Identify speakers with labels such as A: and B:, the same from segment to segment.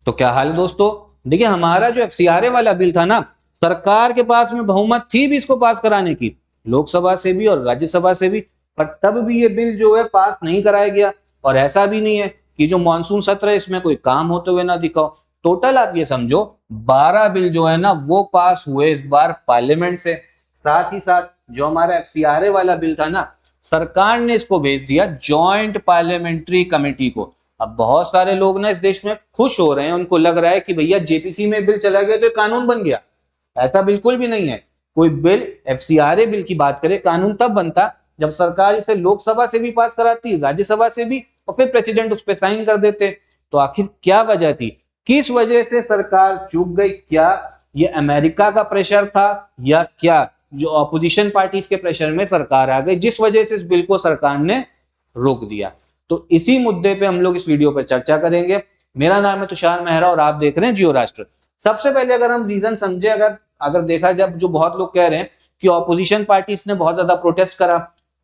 A: तो क्या हाल है दोस्तों। देखिए हमारा जो एफसीआरए वाला बिल था ना, सरकार के पास में बहुमत थी भी इसको पास कराने की, लोकसभा से भी और राज्यसभा से भी, पर तब भी ये बिल जो है पास नहीं कराया गया। और ऐसा भी नहीं है कि जो मॉनसून सत्र है इसमें कोई काम होते हुए ना दिखाओ। टोटल आप ये समझो 12 बिल जो है ना वो पास हुए इस बार पार्लियामेंट से। साथ ही साथ जो हमारा एफसीआरए वाला बिल था ना, सरकार ने इसको भेज दिया जॉइंट पार्लियामेंट्री कमेटी को। अब बहुत सारे लोग ना इस देश में खुश हो रहे हैं, उनको लग रहा है कि भैया जेपीसी में बिल चला गया तो कानून बन गया। ऐसा बिल्कुल भी नहीं है। कोई बिल एफसीआरए बिल की बात करे, कानून तब बनता जब सरकार इसे लोकसभा से भी पास कराती, राज्यसभा से भी, और फिर प्रेसिडेंट उस पर साइन कर देते। तो आखिर क्या वजह थी, किस वजह से सरकार चूक गई? क्या ये अमेरिका का प्रेशर था या क्या जो ऑपोजिशन पार्टीज के प्रेशर में सरकार आ गई जिस वजह से इस बिल को सरकार ने रोक दिया? तो इसी मुद्दे पे हम लोग इस वीडियो पर चर्चा करेंगे। मेरा नाम है तुषार मेहरा और आप देख रहे हैं जियो राष्ट्र। सबसे पहले अगर हम रीजन समझे, अगर देखा जाए, जो बहुत लोग कह रहे हैं कि ऑपोजिशन पार्टीज ने बहुत ज्यादा प्रोटेस्ट करा,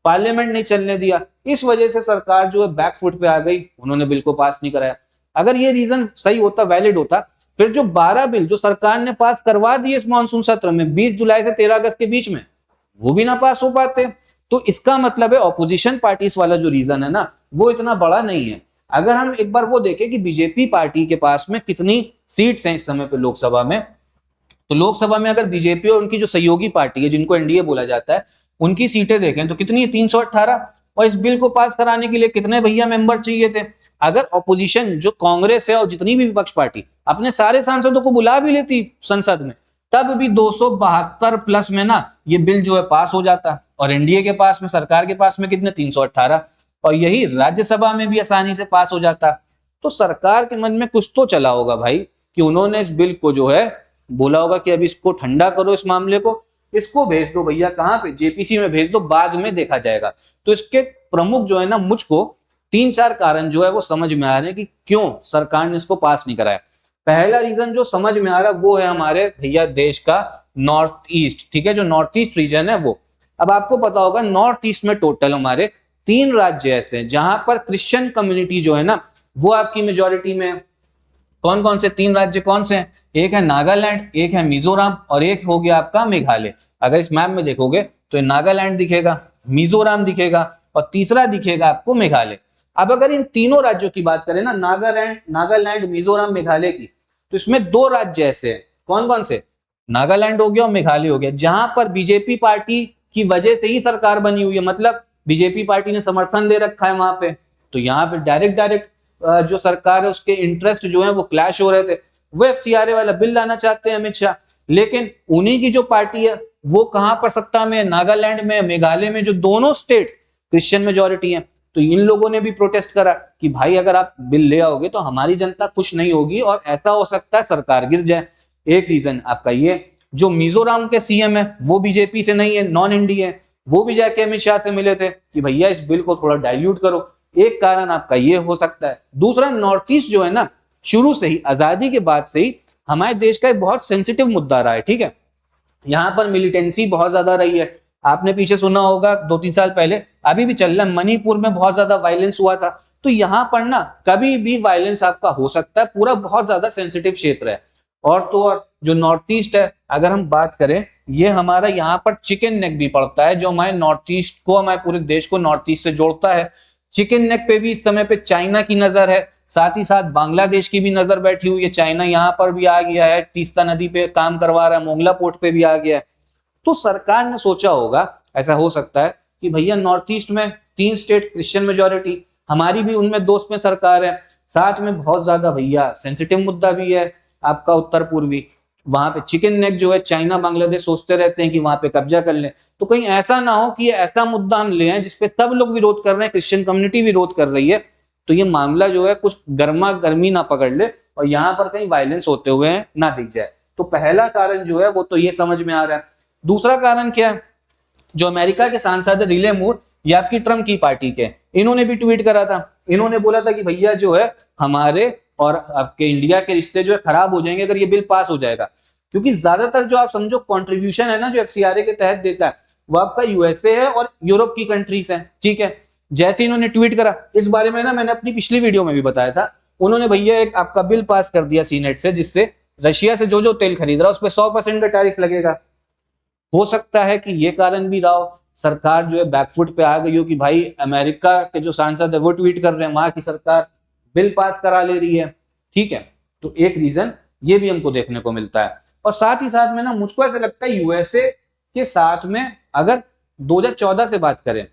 A: पार्लियामेंट नहीं चलने दिया, इस वजह से सरकार जो है बैकफुट पे आ गई, उन्होंने बिल को पास नहीं कराया। अगर ये रीजन सही होता, वैलिड होता, फिर जो 12 बिल जो सरकार ने पास करवा दिए इस मॉनसून सत्र में 20 जुलाई से 13 अगस्त के बीच में, वो भी ना पास हो पाते। तो इसका मतलब है ऑपोजिशन पार्टीज वाला जो रीजन है ना वो इतना बड़ा नहीं है। अगर हम एक बार वो देखें कि बीजेपी पार्टी के पास में कितनी सीट्स हैं इस समय पे लोकसभा में, तो लोकसभा में अगर बीजेपी और उनकी जो सहयोगी पार्टी है जिनको एनडीए बोला जाता है, उनकी सीटें देखें तो कितनी है, 318। और इस बिल को पास कराने के लिए कितने भैया मेंबर चाहिए थे? अगर ऑपोजिशन जो कांग्रेस है और जितनी भी विपक्ष पार्टी अपने सारे सांसदों को बुला भी लेती संसद में, तब भी 272 प्लस में ना ये बिल जो है पास हो जाता। और एनडीए के पास में, सरकार के पास में कितने, 318, और यही राज्यसभा में भी आसानी से पास हो जाता। तो सरकार के मन में कुछ तो चला होगा भाई, कि उन्होंने इस बिल को जो है बोला होगा कि अभी इसको ठंडा करो, इस मामले को, इसको भेज दो भैया कहां पे, जेपीसी में भेज दो, बाद में देखा जाएगा। तो इसके प्रमुख जो है ना, मुझको 3-4 कारण जो है वो समझ में आ रहे हैं कि क्यों सरकार ने इसको पास नहीं कराया। पहला रीजन जो समझ में आ रहा है वो है हमारे भैया देश का नॉर्थ ईस्ट, ठीक है, जो नॉर्थ ईस्ट रीजन है वो। अब आपको पता होगा नॉर्थ ईस्ट में टोटल हमारे 3 राज्य ऐसे हैं जहां पर क्रिश्चियन कम्युनिटी जो है ना वो आपकी मेजोरिटी में है। कौन कौन से 3 राज्य कौन से हैं? एक है नागालैंड, एक है मिजोरम और एक हो गया आपका मेघालय। अगर इस मैप में देखोगे तो नागालैंड दिखेगा, मिजोरम दिखेगा और तीसरा दिखेगा आपको मेघालय। अब अगर इन तीनों राज्यों की बात करें ना, नागालैंड, मिजोरम, मेघालय की, तो इसमें 2 राज्य ऐसे हैं। कौन कौन से? नागालैंड हो गया और मेघालय हो गया, जहां पर बीजेपी पार्टी की वजह से ही सरकार बनी हुई है, मतलब बीजेपी पार्टी ने समर्थन दे रखा है वहां पे। तो यहाँ पे डायरेक्ट जो सरकार है उसके इंटरेस्ट जो है वो क्लैश हो रहे थे। वो एफसीआरए वाला बिल लाना चाहते हैं अमित शाह, लेकिन उन्हीं की जो पार्टी है वो कहां पर सत्ता में? नागालैंड में, मेघालय में, जो दोनों स्टेट क्रिश्चियन मेजोरिटी है। तो इन लोगों ने भी प्रोटेस्ट करा कि भाई अगर आप बिल ले आओगे तो हमारी जनता खुश नहीं होगी और ऐसा हो सकता है सरकार गिर जाए। एक रीजन आपका ये। जो मिजोरम के सीएम है वो बीजेपी से नहीं है, नॉन इंडिया है, वो भी जाके अमित शाह से मिले थे कि भैया इस बिल को थोड़ा डाइल्यूट करो। एक कारण आपका ये हो सकता है। दूसरा, नॉर्थ ईस्ट जो है ना, शुरू से ही, आजादी के बाद से ही हमारे देश का एक बहुत सेंसिटिव मुद्दा रहा है, ठीक है। यहाँ पर मिलिटेंसी बहुत ज्यादा रही है। आपने पीछे सुना होगा 2-3 साल पहले, अभी भी चल रहा है, मणिपुर में बहुत ज्यादा वायलेंस हुआ था। तो यहाँ पर ना कभी भी वायलेंस आपका हो सकता है, पूरा बहुत ज्यादा सेंसिटिव क्षेत्र है। और तो और जो नॉर्थ ईस्ट है, अगर हम बात करें, ये हमारा यहाँ पर चिकन नेक भी पड़ता है, जो हमारे नॉर्थ ईस्ट को, हमारे पूरे देश को नॉर्थ ईस्ट से जोड़ता है। चिकन नेक पे भी इस समय पे चाइना की नजर है, साथ ही साथ बांग्लादेश की भी नजर बैठी हुई है। चाइना यहाँ पर भी आ गया है, तीस्ता नदी पे काम करवा रहा है, मोंगला पोर्ट पे भी आ गया है। तो सरकार ने सोचा होगा, ऐसा हो सकता है कि भैया नॉर्थ ईस्ट में 3 स्टेट क्रिश्चियन मेजोरिटी, हमारी भी उनमें दोस्त में सरकार है, साथ में बहुत ज्यादा भैया सेंसिटिव मुद्दा भी है आपका उत्तर पूर्वी, वहां पे चिकन नेक जो है चाइना बांग्लादेश सोचते रहते हैं कि वहां पे कब्जा कर लें। तो कहीं ऐसा ना हो कि ये ऐसा मुद्दा हम ले आए जिसपे सब लोग विरोध कर रहे हैं, क्रिश्चियन कम्युनिटी विरोध कर रही है, तो ये मामला जो है कुछ गर्मा गर्मी ना पकड़ ले और यहाँ पर कहीं वायलेंस होते हुए ना दिख जाए। तो पहला कारण जो है वो तो ये समझ में आ रहा है। दूसरा कारण क्या है? जो अमेरिका के सांसद है रिले मूर, ये आपकी ट्रम्प की पार्टी के, इन्होंने भी ट्वीट करा था। इन्होंने बोला था कि भैया जो है हमारे और आपके इंडिया के रिश्ते जो है खराब हो जाएंगे अगर ये बिल पास हो जाएगा, क्योंकि ज्यादातर जो आप समझो कंट्रीब्यूशन है ना जो एफसीआरए के तहत देता है वो आपका यूएसए है और यूरोप की कंट्रीज हैं, ठीक है। जैसे इन्होंने ट्वीट करा, इस बारे में ना मैंने अपनी पिछली वीडियो में भी बताया था, उन्होंने भैया एक आपका बिल पास कर दिया सीनेट से, जिससे रशिया से जो जो तेल खरीद रहा है उस पर 100% का टैरिफ लगेगा। हो सकता है कि ये कारण भी रहा हो, सरकार जो है बैकफुट पे आ गई हो कि भाई अमेरिका के जो सांसद है वो ट्वीट कर रहे हैं, वहां की सरकार बिल पास करा ले रही है, ठीक है। तो एक रीजन ये भी हमको देखने को मिलता है। और साथ ही साथ में ना मुझको ऐसा लगता है यूएसए के साथ में अगर 2014 से बात करें,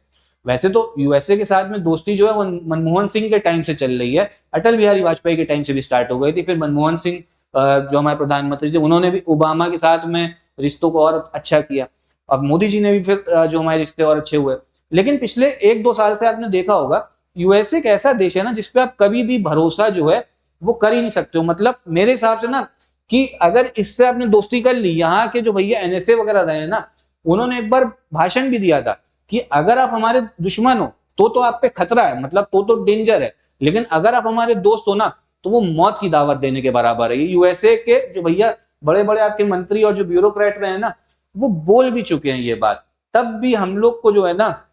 A: वैसे तो यूएसए के साथ में दोस्ती जो है वो मनमोहन सिंह के टाइम से चल रही है, अटल बिहारी वाजपेयी के टाइम से भी स्टार्ट हो गई थी, फिर मनमोहन सिंह जो हमारे प्रधानमंत्री थे उन्होंने भी ओबामा के साथ में रिश्तों को और अच्छा किया, अब मोदी जी ने भी फिर जो हमारे रिश्ते और अच्छे हुए। लेकिन पिछले 1-2 साल से आपने देखा होगा यूएसए एक ऐसा देश है ना जिसपे आप कभी भी भरोसा जो है वो कर ही नहीं सकते हो। मतलब मेरे हिसाब से ना कि अगर इससे आपने दोस्ती कर ली, यहाँ के जो भैया एनएसए वगैरह रहे ना, उन्होंने एक बार भाषण भी दिया था कि अगर आप हमारे दुश्मन हो तो आप पे खतरा है, मतलब तो डेंजर है, लेकिन अगर आप हमारे दोस्त हो ना तो वो मौत की दावत देने के बराबर है। ये यूएसए के जो भैया बड़े बड़े आपके मंत्री और जो ब्यूरोक्रेट रहे हैं ना वो बोल भी चुके हैं ये बात। तब भी हम लोग को जो है ना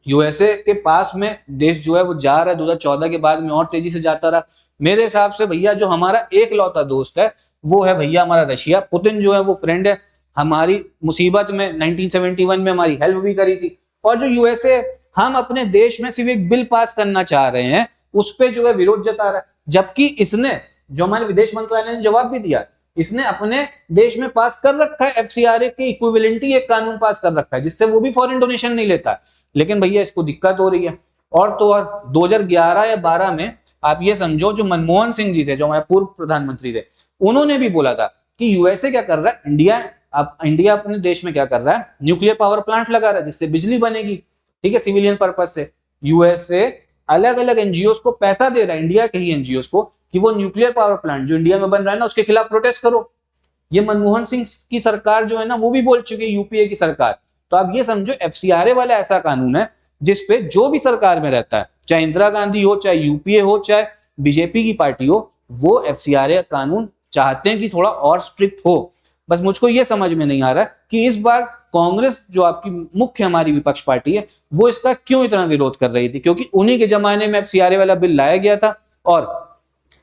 A: यूएसए के पास में देश जो है वो जा रहा है, 2014 के बाद में और तेजी से जाता रहा। मेरे हिसाब से भैया जो हमारा एक लौता दोस्त है वो है भैया हमारा रशिया। पुतिन जो है वो फ्रेंड है, हमारी मुसीबत में 1971 में हमारी हेल्प भी करी थी। और जो यूएसए हम अपने देश में सिर्फ एक बिल पास करना चाह रहे हैं उस पर जो है विरोध जता रहा है, जबकि इसने जो हमारे विदेश मंत्रालय ने जवाब भी दिया, इसने अपने देश में पास कर रखा है एफसीआरए के इक्विवेलेंटी एक कानून पास कर रखा है जिससे वो भी फॉरेन डोनेशन नहीं लेता। लेकिन भैया इसको दिक्कत हो रही है। और तो और 2011 या 12 में आप ये समझो जो मनमोहन सिंह जी थे जो हमारे पूर्व प्रधानमंत्री थे, उन्होंने भी बोला था कि यूएसए क्या कर रहा है, इंडिया अपने देश में क्या कर रहा है, न्यूक्लियर पावर प्लांट लगा रहा है जिससे बिजली बनेगी, ठीक है, सिविलियन पर्पज से। यूएसए अलग अलग एनजीओ को पैसा दे रहा है, इंडिया के ही एनजीओ को, कि वो न्यूक्लियर पावर प्लांट जो इंडिया में बन रहा है ना उसके खिलाफ प्रोटेस्ट करो। ये मनमोहन सिंह की सरकार जो है ना वो भी बोल चुकी है, यूपीए की सरकार। तो आप ये समझो एफसीआरए वाला ऐसा कानून है जिसपे जो भी सरकार में रहता है, चाहे इंदिरा गांधी हो, चाहे यूपीए हो, चाहे बीजेपी की पार्टी हो, वो एफसीआरए कानून चाहते हैं कि थोड़ा और स्ट्रिक्ट हो। बस मुझको ये समझ में नहीं आ रहा कि इस बार कांग्रेस जो आपकी मुख्य हमारी विपक्ष पार्टी है वो इसका क्यों इतना विरोध कर रही थी, क्योंकि उन्हीं के जमाने में एफसीआरए वाला बिल लाया गया था और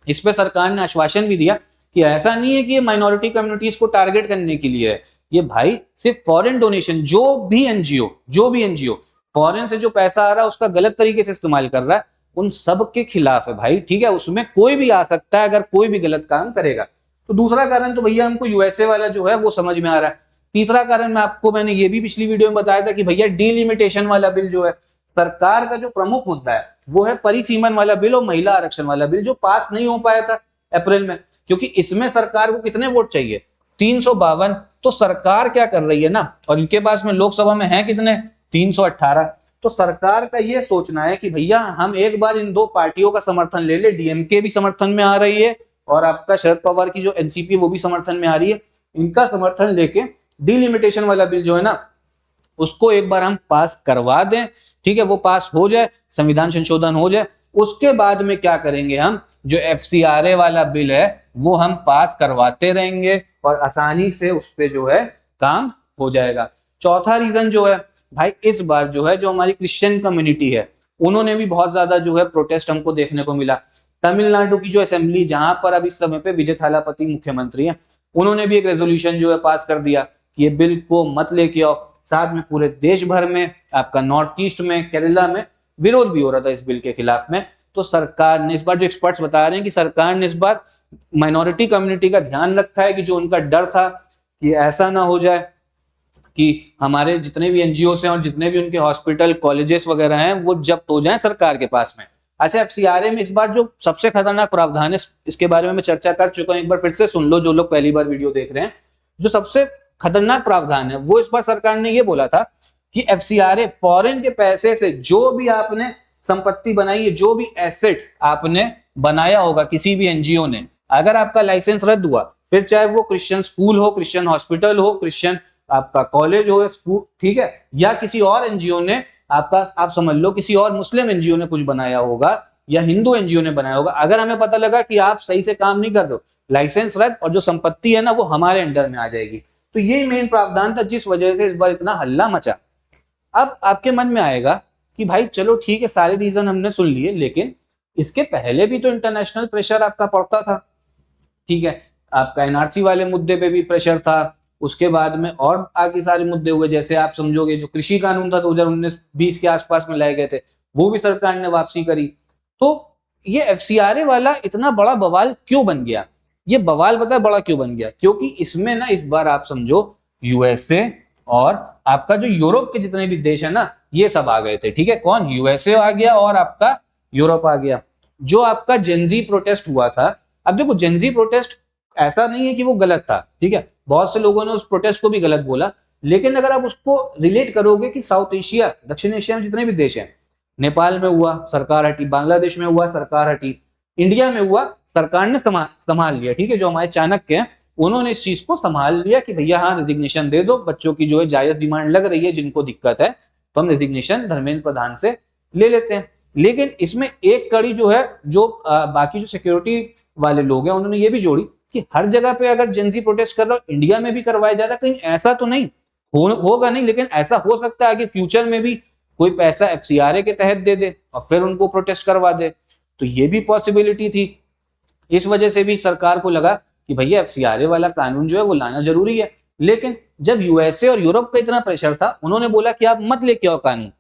A: इस पे सरकार ने आश्वासन भी दिया कि ऐसा नहीं है कि ये माइनॉरिटी कम्युनिटीज को टारगेट करने के लिए है, ये भाई सिर्फ फॉरेन डोनेशन, जो भी एनजीओ फॉरेन से जो पैसा आ रहा है उसका गलत तरीके से इस्तेमाल कर रहा है, उन सब के खिलाफ है भाई, ठीक है। उसमें कोई भी आ सकता है अगर कोई भी गलत काम करेगा। तो दूसरा कारण तो भैया हमको यूएसए वाला जो है वो समझ में आ रहा है। तीसरा कारण मैंने ये भी पिछली वीडियो में बताया था कि भैया डीलिमिटेशन वाला बिल जो है, सरकार का जो प्रमुख मुद्दा है वो है परिसीमन वाला बिल और महिला आरक्षण वाला बिल, जो पास नहीं हो पाया था अप्रैल में, क्योंकि इसमें सरकार को कितने वोट चाहिए, 352। तो सरकार क्या कर रही है ना, और इनके पास में लोकसभा में है कितने, 318। तो सरकार का ये सोचना है कि भैया हम एक बार इन दो पार्टियों का समर्थन ले ले, डीएमके भी समर्थन में आ रही है और आपका शरद पवार की जो एनसीपी वो भी समर्थन में आ रही है, इनका समर्थन लेके डीलिमिटेशन वाला बिल जो है ना उसको एक बार हम पास करवा दें, ठीक है, वो पास हो जाए, संविधान संशोधन हो जाए, उसके बाद में क्या करेंगे, हम जो एफसीआरए वाला बिल है वो हम पास करवाते रहेंगे और आसानी से उस पे जो है काम हो जाएगा। चौथा रीजन जो है भाई, इस बार जो है जो हमारी क्रिश्चियन कम्युनिटी है उन्होंने भी बहुत ज्यादा जो है प्रोटेस्ट हमको देखने को मिला। तमिलनाडु की जो असेंबली जहां पर अब इस समय पे विजय थालापति मुख्यमंत्री हैं, उन्होंने भी एक रेजोल्यूशन जो है पास कर दिया कि ये बिल को मत लेके आओ। साथ में पूरे देश भर में, आपका नॉर्थ ईस्ट में, केरला में विरोध भी हो रहा था इस बिल के खिलाफ में। तो सरकार ने इस बार, जो एक्सपर्ट्स बता रहे हैं कि सरकार ने इस बार माइनॉरिटी कम्युनिटी का ध्यान रखा है कि जो उनका डर था कि ऐसा ना हो जाए कि हमारे जितने भी एनजीओ हैं और जितने भी उनके हॉस्पिटल कॉलेजेस वगैरह हैं वो जब्त हो जाएं सरकार के पास में। अच्छा, एफसीआरए में इस बार जो सबसे खतरनाक प्रावधान है, इसके बारे में मैं चर्चा कर चुका हूं, एक बार फिर से सुन लो जो लोग पहली बार वीडियो देख रहे हैं। जो सबसे खतरनाक प्रावधान है वो इस बार सरकार ने ये बोला था कि एफसीआरए फॉरेन के पैसे से जो भी आपने संपत्ति बनाई है, जो भी एसेट आपने बनाया होगा किसी भी एनजीओ ने, अगर आपका लाइसेंस रद्द हुआ, फिर चाहे वो क्रिश्चियन स्कूल हो, क्रिश्चियन हॉस्पिटल हो, क्रिश्चियन आपका कॉलेज हो, स्कूल, ठीक है, या किसी और एनजीओ ने आपका, आप समझ लो किसी और मुस्लिम एनजीओ ने कुछ बनाया होगा या हिंदू एनजीओ ने बनाया होगा, अगर हमें पता लगा कि आप सही से काम नहीं कर रहे हो, लाइसेंस रद्द और जो संपत्ति है ना वो हमारे अंडर में आ जाएगी। तो ये मेन प्रावधान था जिस वजह से इस बार इतना हल्ला मचा। अब आपके मन में आएगा कि भाई चलो ठीक है, सारे रीजन हमने सुन लिए, लेकिन इसके पहले भी तो इंटरनेशनल प्रेशर आपका पड़ता था, ठीक है, आपका एनआरसी वाले मुद्दे पे भी प्रेशर था, उसके बाद में और आगे सारे मुद्दे हुए, जैसे आप समझोगे जो कृषि कानून था 2019-20 के आसपास में लाए गए थे, वो भी सरकार ने वापसी करी। तो ये एफसीआरए वाला इतना बड़ा बवाल क्यों बन गया? ये बवाल पता है बड़ा क्यों बन गया? क्योंकि इसमें ना इस बार आप समझो यूएसए और आपका जो यूरोप के जितने भी देश है ना, ये सब आ गए थे, ठीक है। कौन? यूएसए आ गया और आपका यूरोप आ गया। जो आपका जेनजी प्रोटेस्ट हुआ था, अब देखो जेनजी प्रोटेस्ट ऐसा नहीं है कि वो गलत था, ठीक है, बहुत से लोगों ने उस प्रोटेस्ट को भी गलत बोला, लेकिन अगर आप उसको रिलेट करोगे कि साउथ एशिया, दक्षिण एशिया में जितने भी देश हैं, नेपाल में हुआ सरकार हटी, बांग्लादेश में हुआ सरकार हटी, इंडिया में हुआ सरकार ने संभाल लिया, ठीक है। जो हमारे चाणक्य हैं उन्होंने इस चीज को संभाल लिया कि भैया हाँ रिजिग्नेशन दे दो, बच्चों की जो है जायज डिमांड लग रही है, जिनको दिक्कत है तो हम रिजिग्नेशन धर्मेंद्र प्रधान से ले लेते हैं। लेकिन इसमें एक कड़ी जो है, जो बाकी जो सिक्योरिटी वाले लोग हैं उन्होंने ये भी जोड़ी कि हर जगह पे अगर जेनजी प्रोटेस्ट कर रहा हो, इंडिया में भी करवाया जा रहा है, कहीं ऐसा तो नहीं होगा नहीं, लेकिन ऐसा हो सकता है आगे फ्यूचर में भी कोई पैसा एफसीआरए के तहत दे दे और फिर उनको प्रोटेस्ट करवा दे, तो ये भी पॉसिबिलिटी थी। इस वजह से भी सरकार को लगा कि भैया एफसीआरए वाला कानून जो है वो लाना जरूरी है। लेकिन जब यूएसए और यूरोप का इतना प्रेशर था, उन्होंने बोला कि आप मत लेके आओ कानून,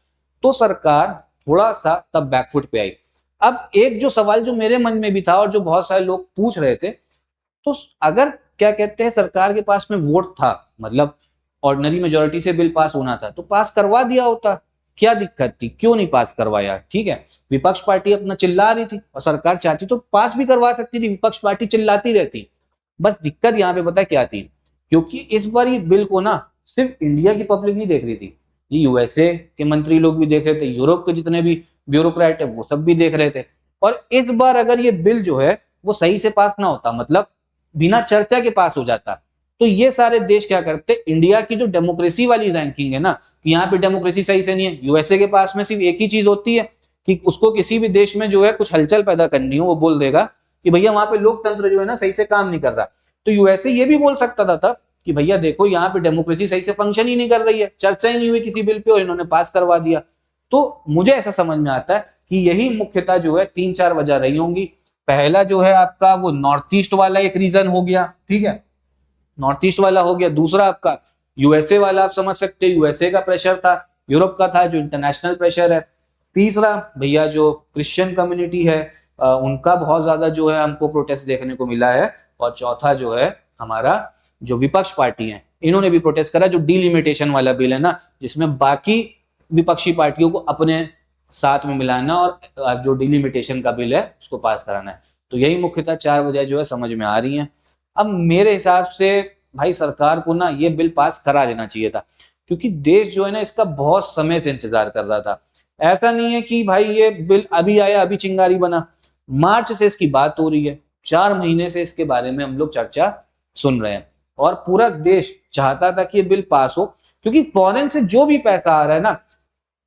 A: तो सरकार थोड़ा सा तब बैकफुट पे आई। अब एक जो सवाल जो मेरे मन में भी था और जो बहुत सारे लोग पूछ रहे थे, तो अगर क्या कहते हैं सरकार के पास में वोट था, मतलब ऑर्डिनरी मेजोरिटी से बिल पास होना था, तो पास करवा दिया होता, क्या दिक्कत थी? क्यों नहीं पास करवाया? ठीक है, विपक्ष पार्टी अपना चिल्ला रही थी और सरकार चाहती तो पास भी करवा सकती थी, विपक्ष पार्टी चिल्लाती रहती। बस दिक्कत यहाँ पे पता क्या थी? क्योंकि इस बार ये बिल को ना सिर्फ इंडिया की पब्लिक नहीं देख रही थी, ये यूएसए के मंत्री लोग भी देख रहे थे, यूरोप के जितने भी ब्यूरोक्रेट है वो सब भी देख रहे थे। और इस बार अगर ये बिल जो है वो सही से पास ना होता, मतलब बिना चर्चा के पास हो जाता, तो ये सारे देश क्या करते, इंडिया की जो डेमोक्रेसी वाली रैंकिंग है ना, कि यहाँ पे डेमोक्रेसी सही से नहीं है, यूएसए के पास में सिर्फ एक ही चीज होती है कि उसको किसी भी देश में जो है कुछ हलचल पैदा करनी हो, वो बोल देगा कि भैया वहां पे लोकतंत्र जो है ना सही से काम नहीं कर रहा। तो यूएसए ये भी बोल सकता था तब कि भैया देखो यहाँ पे डेमोक्रेसी सही से फंक्शन ही नहीं कर रही है, चर्चा ही नहीं हुई किसी बिल पे और इन्होंने पास करवा दिया। तो मुझे ऐसा समझ में आता है कि यही मुख्यतः जो है 3-4 वजह रही होंगी। पहला जो है आपका वो नॉर्थ ईस्ट वाला एक रीजन हो गया, ठीक है, नॉर्थ ईस्ट वाला हो गया। दूसरा आपका यूएसए वाला, आप समझ सकते हैं यूएसए का प्रेशर था, यूरोप का था जो इंटरनेशनल प्रेशर है। तीसरा भैया जो क्रिश्चियन कम्युनिटी है उनका बहुत ज्यादा जो है हमको प्रोटेस्ट देखने को मिला है। और चौथा जो है हमारा जो विपक्ष पार्टी है, इन्होंने भी प्रोटेस्ट करा, जो डिलिमिटेशन वाला बिल है ना, जिसमें बाकी विपक्षी पार्टियों को अपने साथ में मिलाना और जो डिलिमिटेशन का बिल है उसको पास कराना है। तो यही मुख्यतः 4 वजह जो है समझ में आ रही हैं। अब मेरे हिसाब से भाई सरकार को ना ये बिल पास करा देना चाहिए था, क्योंकि देश जो है ना इसका बहुत समय से इंतजार कर रहा था। ऐसा नहीं है कि भाई ये बिल अभी आया अभी चिंगारी बना, मार्च से इसकी बात हो रही है, 4 महीने से इसके बारे में हम लोग चर्चा सुन रहे हैं और पूरा देश चाहता था कि ये बिल पास हो। क्योंकि फॉरेन से जो भी पैसा आ रहा है ना,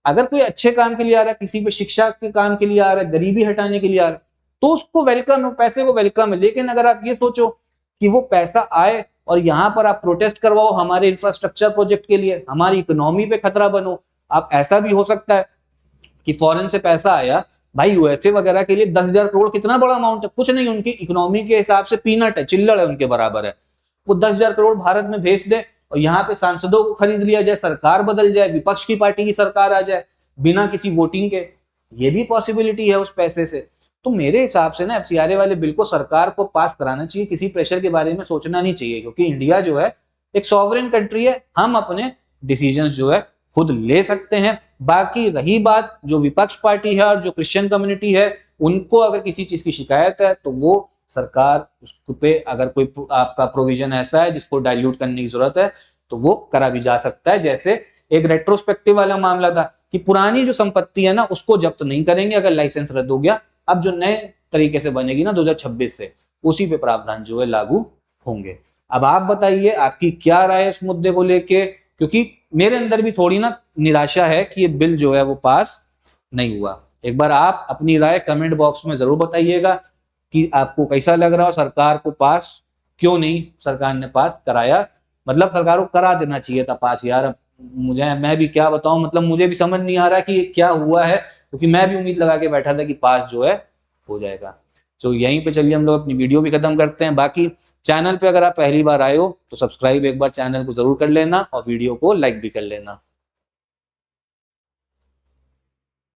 A: अगर कोई अच्छे काम के लिए आ रहा है, किसी पे शिक्षा के काम के लिए आ रहा है, गरीबी हटाने के लिए आ रहा है, तो उसको वेलकम है, पैसे को वेलकम है। लेकिन अगर आप ये सोचो कि वो पैसा आए और यहाँ पर आप प्रोटेस्ट करवाओ हमारे इंफ्रास्ट्रक्चर प्रोजेक्ट के लिए, हमारी इकोनॉमी पे खतरा बनो, आप ऐसा भी हो सकता है कि फॉरेन से पैसा आया, भाई यूएसए वगैरह के लिए 10,000 करोड़ कितना बड़ा अमाउंट है, कुछ नहीं, उनकी इकोनॉमी के हिसाब से पीनट है, चिल्लड़ है, उनके बराबर है। वो 10,000 करोड़ भारत में भेज दे और यहाँ पे सांसदों को खरीद लिया जाए, सरकार बदल जाए, विपक्ष की पार्टी की सरकार आ जाए बिना किसी वोटिंग के, ये भी पॉसिबिलिटी है उस पैसे से। तो मेरे हिसाब से ना एफसीआरए वाले बिल को सरकार को पास कराना चाहिए, किसी प्रेशर के बारे में सोचना नहीं चाहिए, क्योंकि इंडिया जो है एक सॉवरेन कंट्री है, हम अपने डिसीजंस जो है खुद ले सकते हैं। बाकी रही बात जो विपक्ष पार्टी है और जो क्रिश्चियन कम्युनिटी है, उनको अगर किसी चीज की शिकायत है तो वो सरकार उस पे अगर कोई आपका प्रोविजन ऐसा है जिसको डाइल्यूट करने की जरूरत है तो वो करा भी जा सकता है। जैसे एक रेट्रोस्पेक्टिव वाला मामला था कि पुरानी जो संपत्ति है ना उसको जब्त नहीं करेंगे अगर लाइसेंस रद्द हो गया, अब जो नए तरीके से बनेगी ना 2026 से, उसी पे प्रावधान जो है लागू होंगे। अब आप बताइए आपकी क्या राय है इस मुद्दे को लेके, क्योंकि मेरे अंदर भी थोड़ी ना निराशा है कि ये बिल जो है वो पास नहीं हुआ। एक बार आप अपनी राय कमेंट बॉक्स में जरूर बताइएगा कि आपको कैसा लग रहा हो, सरकार को पास क्यों नहीं सरकार ने पास कराया, मतलब सरकार को करा देना चाहिए था पास यार। अब मैं भी क्या बताऊं, मतलब मुझे भी समझ नहीं आ रहा कि ये क्या हुआ है, क्योंकि मैं भी उम्मीद लगा के बैठा था कि पास जो है हो जाएगा। तो यहीं पे चलिए हम लोग अपनी वीडियो भी खत्म करते हैं। बाकी चैनल पे अगर आप पहली बार आए हो तो सब्सक्राइब एक बार चैनल को जरूर कर लेना और वीडियो को लाइक भी कर लेना।